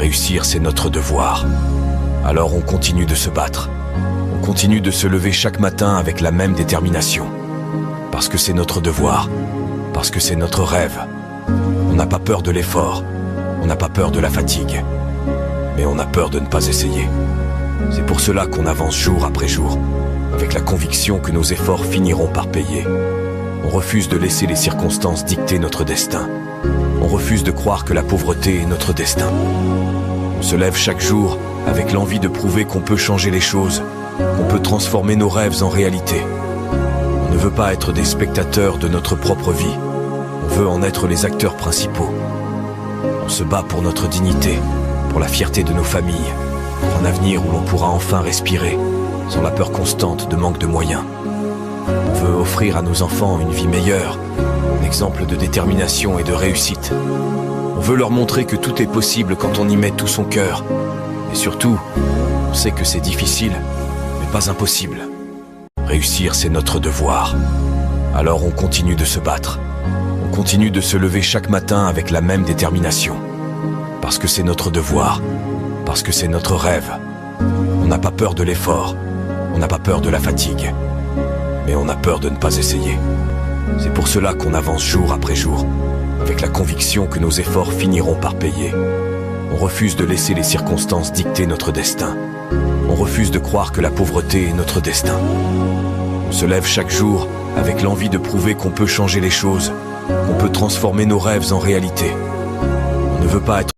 Réussir, c'est notre devoir. Alors on continue de se battre. On continue de se lever chaque matin avec la même détermination. Parce que c'est notre devoir. Parce que c'est notre rêve. On n'a pas peur de l'effort. On n'a pas peur de la fatigue. Mais on a peur de ne pas essayer. C'est pour cela qu'on avance jour après jour, avec la conviction que nos efforts finiront par payer. On refuse de laisser les circonstances dicter notre destin. On refuse de croire que la pauvreté est notre destin. On se lève chaque jour avec l'envie de prouver qu'on peut changer les choses, qu'on peut transformer nos rêves en réalité. On ne veut pas être des spectateurs de notre propre vie. On veut en être les acteurs principaux. On se bat pour notre dignité, pour la fierté de nos familles, pour un avenir où l'on pourra enfin respirer, sans la peur constante de manque de moyens. On veut offrir à nos enfants une vie meilleure, un exemple de détermination et de réussite. On veut leur montrer que tout est possible quand on y met tout son cœur. Et surtout, on sait que c'est difficile, mais pas impossible. Réussir, c'est notre devoir. Alors on continue de se battre. On continue de se lever chaque matin avec la même détermination. Parce que c'est notre devoir. Parce que c'est notre rêve. On n'a pas peur de l'effort. On n'a pas peur de la fatigue. Mais on a peur de ne pas essayer. C'est pour cela qu'on avance jour après jour, avec la conviction que nos efforts finiront par payer. On refuse de laisser les circonstances dicter notre destin. On refuse de croire que la pauvreté est notre destin. On se lève chaque jour avec l'envie de prouver qu'on peut changer les choses, qu'on peut transformer nos rêves en réalité. On ne veut pas être